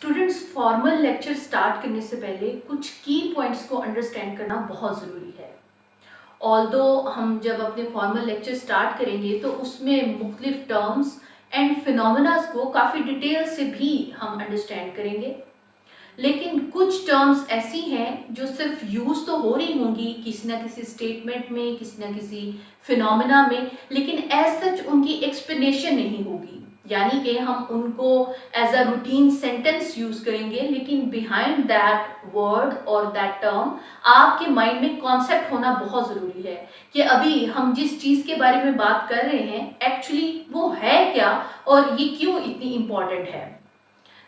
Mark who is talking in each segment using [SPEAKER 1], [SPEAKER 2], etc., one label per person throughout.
[SPEAKER 1] Students formal lecture start करने से पहले कुछ की पॉइंट्स को अंडरस्टैंड करना बहुत ज़रूरी है। ऑल्दो हम जब अपने फॉर्मल लेक्चर स्टार्ट करेंगे तो उसमें मुख्तलिफ टर्म्स एंड फिनोमेनास को काफ़ी डिटेल से भी हम अंडरस्टैंड करेंगे, लेकिन कुछ टर्म्स ऐसी हैं जो सिर्फ यूज़ तो हो रही होंगी किसी ना किसी स्टेटमेंट में, किसी ना किसी फिनोमेना में, लेकिन एज सच उनकी एक्सप्लेनेशन नहीं होगी। यानी कि हम उनको as a routine sentence use करेंगे, लेकिन बिहाइंड दैट वर्ड और दैट टर्म आपके माइंड में कॉन्सेप्ट होना बहुत ज़रूरी है कि अभी हम जिस चीज़ के बारे में बात कर रहे हैं एक्चुअली वो है क्या और ये क्यों इतनी इम्पॉर्टेंट है।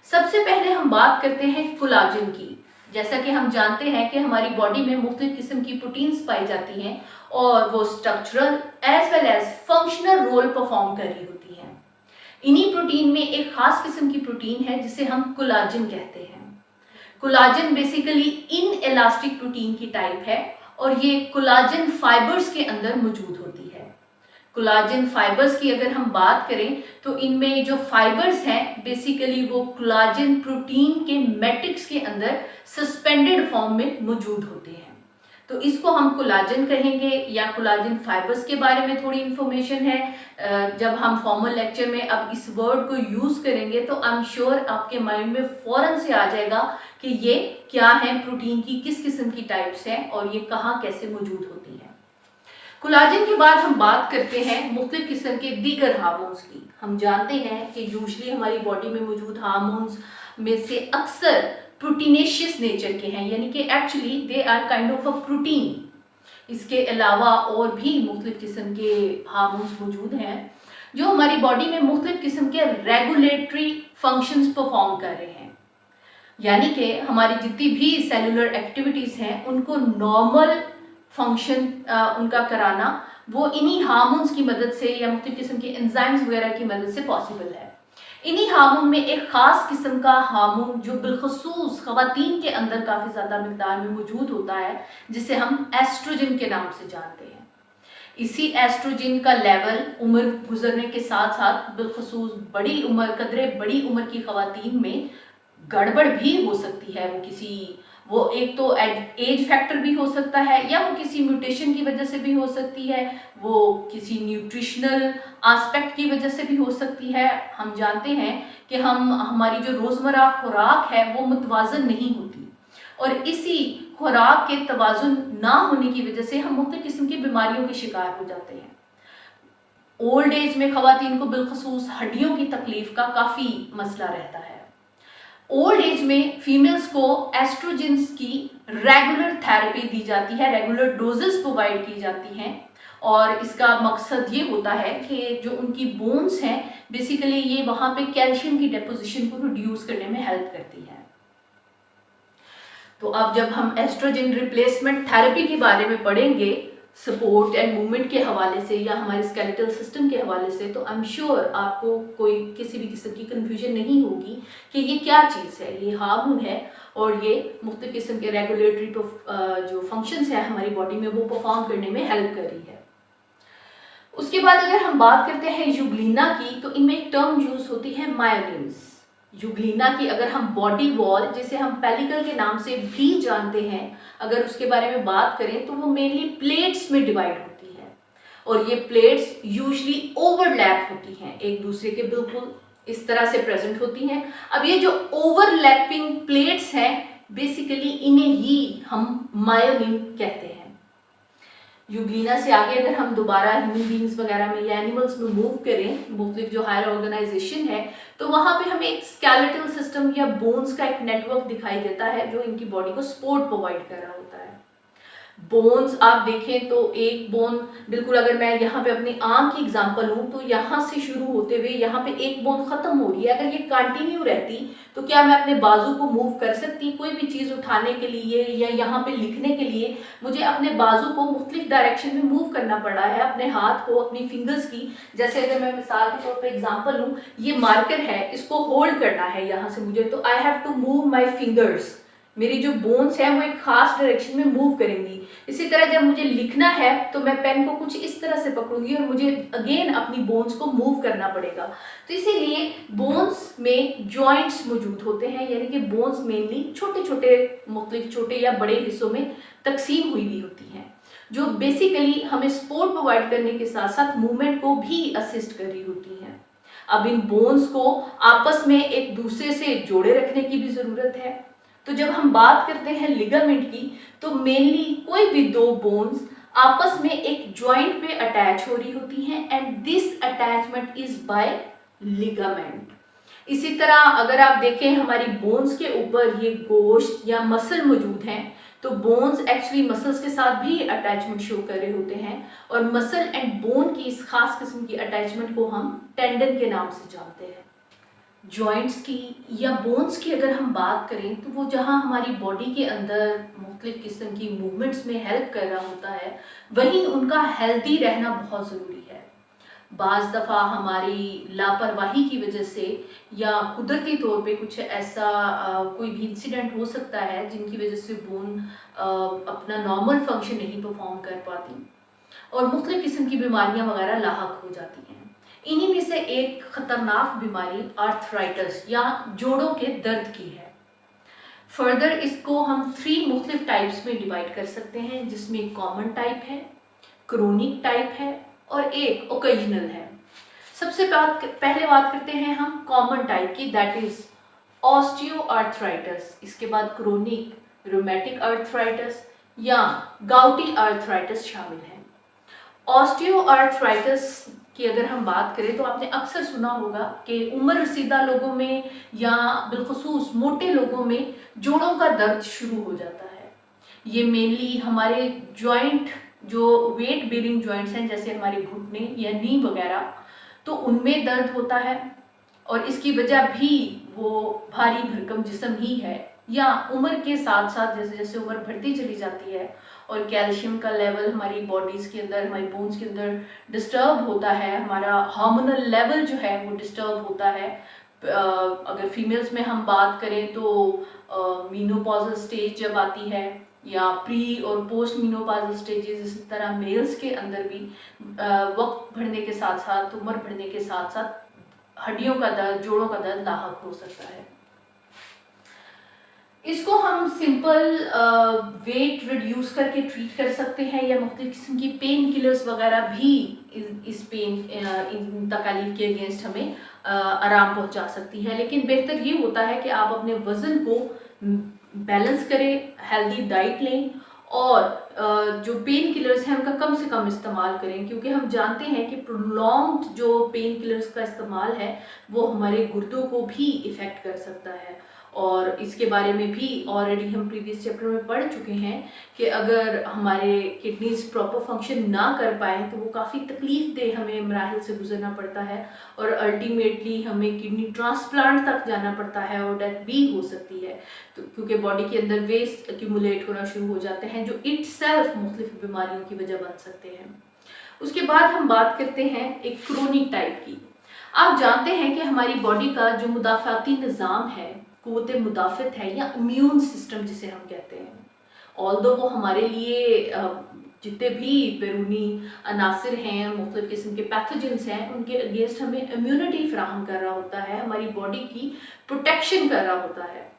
[SPEAKER 1] सबसे पहले हम बात करते हैं कोलाजन की। जैसा कि हम जानते हैं कि हमारी बॉडी में मुख्तलिफ किस्म की प्रोटीन्स पाई जाती हैं और वो structural as well as functional role perform कर रही होती हैं। इन्हीं प्रोटीन में एक खास किस्म की प्रोटीन है जिसे हम कोलाजन कहते हैं। Collagen basically in elastic protein की टाइप है और ये कोलाजन फाइबर्स के अंदर मौजूद होती है। कोलाजन फाइबर्स की अगर हम बात करें तो इनमें जो फाइबर्स हैं बेसिकली वो कोलाजन प्रोटीन के मैट्रिक्स के अंदर सस्पेंडेड फॉर्म में मौजूद होते हैं, तो इसको हम कोलाजन कहेंगे या कोलाजन फाइबर्स के बारे में थोड़ी इन्फॉर्मेशन है। जब हम फॉर्मल लेक्चर में अब इस वर्ड को यूज़ करेंगे तो आई एम श्योर आपके माइंड में फ़ौरन से आ जाएगा कि ये क्या है, प्रोटीन की किस किस्म की टाइप्स हैं और ये कहाँ कैसे मौजूद होती हैं। कोलाजन के बाद हम बात करते हैं मुख्तलिफ किस्म के दीगर हार्मोन्स की। हम जानते हैं कि यूजली हमारी बॉडी में मौजूद हार्मोन्स में से अक्सर प्रोटीनेशियस नेचर के हैं, यानी कि actually they are kind of a protein. इसके अलावा और भी मुख्तलिफ किस्म के हार्मोन्स मौजूद हैं जो हमारी बॉडी में मुख्तलिफ किस्म के रेगुलेटरी फंक्शंस परफॉर्म कर रहे हैं। यानी कि हमारी जितनी भी सेलुलर एक्टिविटीज़ हैं उनको नॉर्मल फंक्शन उनका कराना वो इन्हीं हार्मोन्स की मदद से या मुख्तलिफ किस्म के एंजाइम्स वगैरह की मदद से पॉसिबल है। इन्हीं हार्मोन में एक ख़ास किस्म का हार्मोन जो बिलखसूस ख़वातीन के अंदर काफ़ी ज़्यादा मिकदार में मौजूद होता है जिसे हम एस्ट्रोजन के नाम से जानते हैं। इसी एस्ट्रोजन का लेवल उम्र गुजरने के साथ साथ बिलखसूस बड़ी उम्र कदरे बड़ी उम्र की ख़वातीन में गड़बड़ भी हो सकती है। वो एक तो एज फैक्टर भी हो सकता है या वो किसी म्यूटेशन की वजह से भी हो सकती है, वो किसी न्यूट्रिशनल एस्पेक्ट की वजह से भी हो सकती है। हम जानते हैं कि हमारी जो रोज़मर्रा खुराक है वो मुतवाज़न नहीं होती और इसी खुराक के तवाज़ुन ना होने की वजह से हम मुख्तलिफ किस्म की बीमारियों के शिकार हो जाते हैं। ओल्ड एज में ख़वातीन को बिलखसूस हड्डियों की तकलीफ़ का काफ़ी मसला रहता है। ओल्ड एज में फीमेल्स को एस्ट्रोजेंस की रेगुलर थेरेपी दी जाती है, रेगुलर डोजेस प्रोवाइड की जाती हैं और इसका मकसद ये होता है कि जो उनकी बोन्स हैं बेसिकली ये वहाँ पे कैल्शियम की डिपोजिशन को रिड्यूस करने में हेल्प करती है। तो अब जब हम एस्ट्रोजन रिप्लेसमेंट थेरेपी के बारे में पढ़ेंगे सपोर्ट एंड मूवमेंट के हवाले से या हमारे स्केलेटल सिस्टम के हवाले से, तो आई एम श्योर आपको कोई किसी भी किस्म की कन्फ्यूजन नहीं होगी कि ये क्या चीज़ है। ये हार्मोन है और ये मुख्तलिफ किस्म के रेगुलेटरी जो फंक्शंस है हमारी बॉडी में वो परफॉर्म करने में हेल्प कर रही है। उसके बाद अगर हम बात करते हैं यूग्लिना की, तो इनमें एक टर्म यूज होती है मायोनिन्स। यूग्लिना की अगर हम बॉडी वॉल जिसे हम पेलिकल के नाम से भी जानते हैं अगर उसके बारे में बात करें तो वो मेनली प्लेट्स में डिवाइड होती है और ये प्लेट्स यूजली ओवरलैप होती हैं, एक दूसरे के बिल्कुल इस तरह से प्रेजेंट होती हैं। अब ये जो ओवरलैपिंग प्लेट्स हैं बेसिकली इन्हें ही हम मायोनिन कहते हैं। यूग्लिना से आगे अगर हम दोबारा ह्यूमन बींग्स वगैरह में या एनिमल्स में मूव करें, मुख्तलिफ जो हायर ऑर्गेनाइजेशन है, तो वहाँ पे हमें एक स्केलेटल सिस्टम या बोन्स का एक नेटवर्क दिखाई देता है जो इनकी बॉडी को सपोर्ट प्रोवाइड कर रहा होता है। बोन्स आप देखें तो एक बोन बिल्कुल, अगर मैं यहाँ पे अपनी आर्म की एग्जांपल लूँ तो यहाँ से शुरू होते हुए यहाँ पे एक बोन ख़त्म हो रही है। अगर ये कंटिन्यू रहती तो क्या मैं अपने बाजू को मूव कर सकती? कोई भी चीज़ उठाने के लिए या यहाँ पे लिखने के लिए मुझे अपने बाजू को मुख्तलिफ डायरेक्शन में मूव करना पड़ा है, अपने हाथ को, अपनी फिंगर्स की। जैसे अगर मैं मिसाल के तौर पर एग्जाम्पल लूँ, ये मार्कर है, इसको होल्ड करना है यहाँ से मुझे, तो I have to move my fingers मेरी जो बोन्स है वो एक खास डायरेक्शन में मूव करेंगी। इसी तरह जब मुझे लिखना है तो मैं पेन को कुछ इस तरह से पकड़ूंगी और मुझे अगेन अपनी बोन्स को मूव करना पड़ेगा। तो इसीलिए बोन्स में जॉइंट्स मौजूद होते हैं, यानी कि बोन्स मेनली छोटे छोटे मुख्तलिफ छोटे या बड़े हिस्सों में तकसीम हुई हुई होती हैं, जो बेसिकली हमें सपोर्ट प्रोवाइड करने के साथ साथ मूवमेंट को भी असिस्ट कर रही होती हैं। अब इन बोन्स को आपस में एक दूसरे से जोड़े रखने की भी जरूरत है। तो जब हम बात करते हैं लिगामेंट की, तो मेनली कोई भी दो बोन्स आपस में एक जॉइंट पे अटैच हो रही होती हैं and this attachment is by ligament. इसी तरह अगर आप देखें हमारी बोन्स के ऊपर ये गोश्त या मसल मौजूद हैं, तो बोन्स एक्चुअली मसल्स के साथ भी अटैचमेंट शो कर रहे होते हैं और मसल एंड बोन की इस खास किस्म की अटैचमेंट को हम टेंडन के नाम से जानते हैं। जॉइंट्स की या बोन्स की अगर हम बात करें तो वो जहाँ हमारी बॉडी के अंदर मुख्तलिफ किस्म की मूवमेंट्स में हेल्प कर रहा होता है, वहीं उनका हेल्दी रहना बहुत ज़रूरी है। बाज़ दफ़ा हमारी लापरवाही की वजह से या कुदरती तौर पे कुछ ऐसा कोई भी इंसिडेंट हो सकता है जिनकी वजह से बोन अपना नॉर्मल फंक्शन नहीं परफॉर्म कर पाती और मुख्तलिफ किस्म की बीमारियां वगैरह लाहक हो जाती हैं। इन्हीं में से एक ख़तरनाक बीमारी आर्थराइटिस या जोड़ों के दर्द की है। फर्दर इसको हम 3 मुख्तलिफ टाइप्स में डिवाइड कर सकते हैं, जिसमें कॉमन टाइप है, क्रोनिक टाइप है और एक ओकेजनल है। सबसे पहले बात करते हैं हम कॉमन टाइप की, दैट इज ऑस्टियोआर्थराइटिस। इसके बाद क्रोनिक रूमेटिक आर्थराइटिस या गाउटी आर्थराइटिस शामिल है। ऑस्टियोआर्थराइटिस की अगर हम बात करें तो आपने अक्सर सुना होगा कि उम्र रसीदा लोगों में या बिलखुसूस मोटे लोगों में जोड़ों का दर्द शुरू हो जाता है। ये मेनली हमारे जॉइंट जो वेट बेरिंग जॉइंट्स हैं, जैसे हमारे घुटने या नी वगैरह, तो उनमें दर्द होता है और इसकी वजह भी वो भारी भरकम जिस्म ही है, या उम्र के साथ साथ जैसे जैसे उम्र बढ़ती चली जाती है और कैल्शियम का लेवल हमारी बॉडीज़ के अंदर, हमारी बोन्स के अंदर डिस्टर्ब होता है, हमारा हार्मोनल लेवल जो है वो डिस्टर्ब होता है। अगर फीमेल्स में हम बात करें तो मीनोपॉजल स्टेज जब आती है या प्री और पोस्ट मीनोपॉजल स्टेजेस, इसी तरह मेल्स के अंदर भी वक्त बढ़ने के साथ साथ, उम्र बढ़ने के साथ साथ हड्डियों का दर्द, जोड़ों का दर्द लाहक हो सकता है। इसको हम सिंपल वेट रिड्यूस करके ट्रीट कर सकते हैं या मुख्तलिफ किस्म की पेन किलर्स वगैरह भी इस पेन इन तकालीफ के अगेंस्ट हमें आराम पहुंचा सकती है। लेकिन बेहतर ये होता है कि आप अपने वज़न को बैलेंस करें, हेल्दी डाइट लें और जो पेन किलर्स हैं उनका कम से कम इस्तेमाल करें, क्योंकि हम जानते हैं कि प्रोलॉन्ग्ड जो पेन किलर्स का इस्तेमाल है वो हमारे गुर्दों को भी इफ़ेक्ट कर सकता है। और इसके बारे में भी ऑलरेडी हम प्रीवियस चैप्टर में पढ़ चुके हैं कि अगर हमारे किडनीज प्रॉपर फंक्शन ना कर पाए तो वो काफ़ी तकलीफ दे हमें मराहिल से गुजरना पड़ता है और अल्टीमेटली हमें किडनी ट्रांसप्लांट तक जाना पड़ता है और डेथ भी हो सकती है, तो क्योंकि बॉडी के अंदर वेस्ट एक्यूमुलेट होना शुरू हो जाते हैं जो इटसेल्फ मुख्तलिफ बीमारियों की वजह बन सकते हैं। उसके बाद हम बात करते हैं एक क्रोनिक टाइप की। आप जानते हैं कि हमारी बॉडी का जो मुदाफ़ाती निज़ाम है, क़ुव्वत मुदाफ़त है या इम्यून सिस्टम जिसे हम कहते हैं, ऑल्दो वो हमारे लिए जितने भी बैरूनी अनासिर हैं, मुख्तलिफ किस्म के पैथोजेंस हैं, उनके अगेंस्ट हमें इम्यूनिटी फ्राहम कर रहा होता है, हमारी बॉडी की प्रोटेक्शन कर रहा होता है।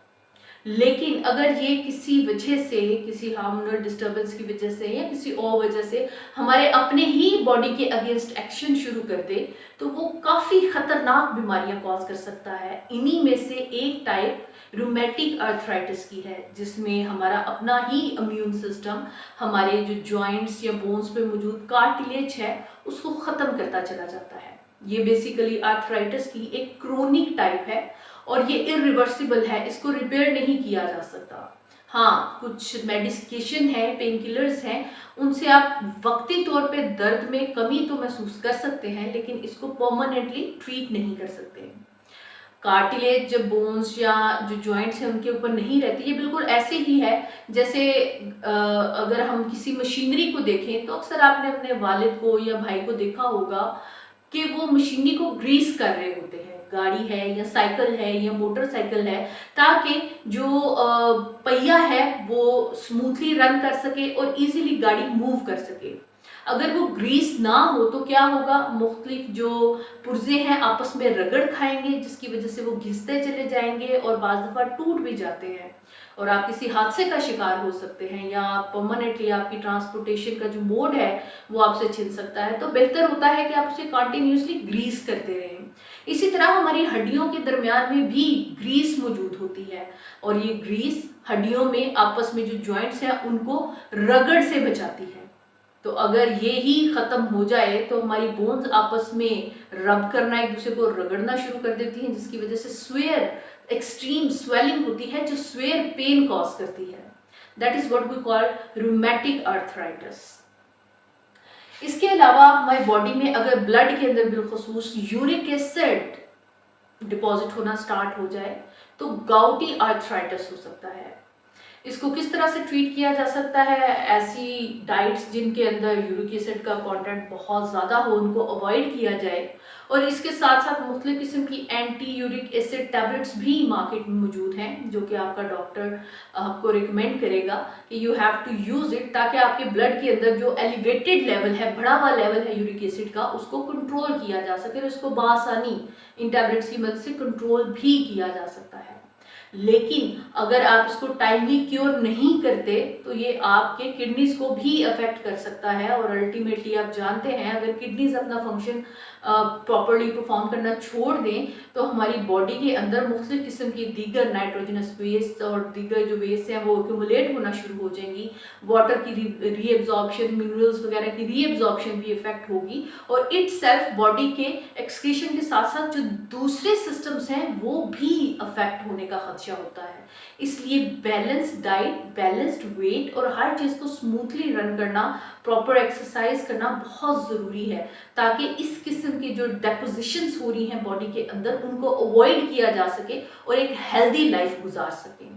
[SPEAKER 1] लेकिन अगर ये किसी वजह से, किसी हार्मोनल डिस्टर्बेंस की वजह से या किसी और वजह से हमारे अपने ही बॉडी के अगेंस्ट एक्शन शुरू कर दे तो वो काफ़ी ख़तरनाक बीमारियां कॉज कर सकता है। इन्हीं में से एक टाइप रूमेटिक आर्थराइटिस की है, जिसमें हमारा अपना ही इम्यून सिस्टम हमारे जो जॉइंट्स या बोन्स पे मौजूद कार्टिलेज है उसको ख़त्म करता चला जाता है। ये बेसिकली आर्थराइटिस की एक क्रोनिक टाइप है और ये इरिवर्सिबल है, इसको रिपेयर नहीं किया जा सकता। हाँ, कुछ मेडिकेशन है, पेन किलर्स हैं, उनसे आप वक्ती तौर पे दर्द में कमी तो महसूस कर सकते हैं, लेकिन इसको परमानेंटली ट्रीट नहीं कर सकते। कार्टिलेज जब बोन्स या जो जॉइंट्स हैं उनके ऊपर नहीं रहती, ये बिल्कुल ऐसे ही है जैसे अगर हम किसी मशीनरी को देखें तो अक्सर आपने अपने वालिद को या भाई को देखा होगा कि वो मशीनरी को ग्रीस कर रहे होते हैं, गाड़ी है या साइकिल है या मोटरसाइकिल है, ताकि जो पहिया है वो स्मूथली रन कर सके और इजीली गाड़ी मूव कर सके। अगर वो ग्रीस ना हो तो क्या होगा, मुख्तलिफ जो पुर्जे हैं आपस में रगड़ खाएंगे, जिसकी वजह से वो घिसते चले जाएंगे और बाज़ दफ़ा टूट भी जाते हैं और आप किसी हादसे का शिकार हो सकते हैं, या परमानेंटली आपकी ट्रांसपोर्टेशन का जो मोड है वो आपसे छिन सकता है। तो बेहतर होता है कि आप उसे कंटिन्यूसली ग्रीस करते रहें। इसी तरह हमारी हड्डियों के दरमियान में भी ग्रीस मौजूद होती है और ये ग्रीस हड्डियों में आपस में जो जॉइंट्स हैं उनको रगड़ से बचाती है। तो अगर ये ही खत्म हो जाए तो हमारी बोन्स आपस में रब करना, एक दूसरे को रगड़ना शुरू कर देती हैं, जिसकी वजह से स्वेयर, एक्सट्रीम स्वेलिंग होती है जो स्वेयर पेन कॉज करती है। That is what we call rheumatic arthritis. इसके अलावा हमारी बॉडी में अगर ब्लड के अंदर बिलखुसूस यूरिक एसिड डिपॉजिट होना स्टार्ट हो जाए तो गाउटी आर्थराइटिस हो सकता है। इसको किस तरह से ट्रीट किया जा सकता है, ऐसी डाइट्स जिनके अंदर यूरिक एसिड का कंटेंट बहुत ज़्यादा हो उनको अवॉइड किया जाए, और इसके साथ साथ मुख्तलिफ किस्म की एंटी यूरिक एसिड टैबलेट्स भी मार्केट में मौजूद हैं जो कि आपका डॉक्टर आपको रिकमेंड करेगा कि you have to use it, ताकि आपके ब्लड के अंदर जो एलिवेटेड लेवल है, बढ़ा हुआ लेवल है यूरिक एसिड का, उसको कंट्रोल किया जा सके और उसको बआसानी इन टैबलेट्स की मदद से कंट्रोल भी किया जा सकता है। लेकिन अगर आप इसको टाइमली क्योर नहीं करते तो ये आपके किडनीज को भी अफेक्ट कर सकता है, और अल्टीमेटली आप जानते हैं अगर किडनीज अपना फंक्शन प्रॉपरली परफॉर्म करना छोड़ दें तो हमारी बॉडी के अंदर मुख्तलिफ किस्म की दीगर नाइट्रोजनस वेस्ट और दीगर जो वेस्ट हैं वो एक्यूमुलेट होना शुरू हो जाएंगी। वाटर की रीएब्जॉर्प्शन, मिनरल्स वगैरह की रीएब्जॉर्प्शन भी इफेक्ट होगी, और इट सेल्फ बॉडी के एक्सक्रीशन के साथ साथ जो दूसरे सिस्टम्स हैं वो भी अफेक्ट होने का खदशा होता है। इसलिए बैलेंस्ड डाइट, बैलेंस्ड वेट और हर चीज़ को स्मूथली रन करना, प्रॉपर एक्सरसाइज करना बहुत ज़रूरी है, ताकि इस किस्म की जो डेपोजिशंस हो रही हैं बॉडी के अंदर उनको अवॉइड किया जा सके और एक हेल्दी लाइफ गुजार सकें।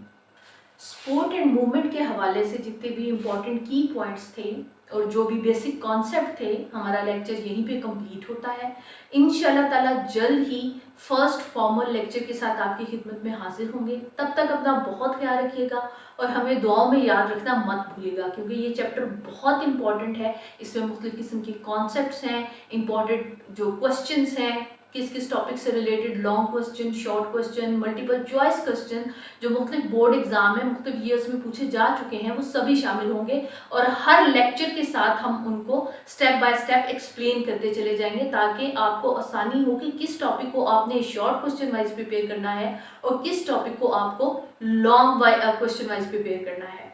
[SPEAKER 1] स्पोर्ट एंड मूवमेंट के हवाले से जितने भी इम्पोर्टेंट की पॉइंट्स थे और जो भी बेसिक कॉन्सेप्ट थे, हमारा लेक्चर यहीं पे कंप्लीट होता है। इंशाल्लाह ताला जल्द ही फर्स्ट फॉर्मल लेक्चर के साथ आपकी खिदमत में हाजिर होंगे। तब तक अपना बहुत ख्याल रखिएगा और हमें दुआओं में याद रखना मत भूलिएगा, क्योंकि ये चैप्टर बहुत इंपॉर्टेंट है। इसमें मुख्तलिफ किस्म के कॉन्सेप्ट्स हैं, इंपॉर्टेंट जो क्वेश्चंस हैं किस किस टॉपिक से related, long question, short question, multiple choice question जो मुख्तलिफ बोर्ड एग्जाम में मुख्तलिफ ईयर्स में पूछे जा चुके हैं वो सभी शामिल होंगे, और हर लेक्चर के साथ हम उनको स्टेप बाय स्टेप एक्सप्लेन करते चले जाएंगे ताकि आपको आसानी हो कि किस टॉपिक को आपने शॉर्ट क्वेश्चन वाइज प्रिपेयर करना है और किस टॉपिक को आपको लॉन्ग क्वेश्चन वाइज प्रिपेयर करना है।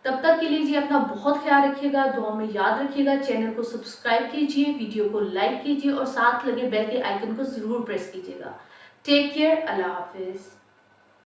[SPEAKER 1] तब तक के लिए जी अपना बहुत ख्याल रखिएगा, दुआ में याद रखिएगा। चैनल को सब्सक्राइब कीजिए, वीडियो को लाइक कीजिए और साथ लगे बेल के आइकन को जरूर प्रेस कीजिएगा। टेक केयर, अल्लाह हाफिज।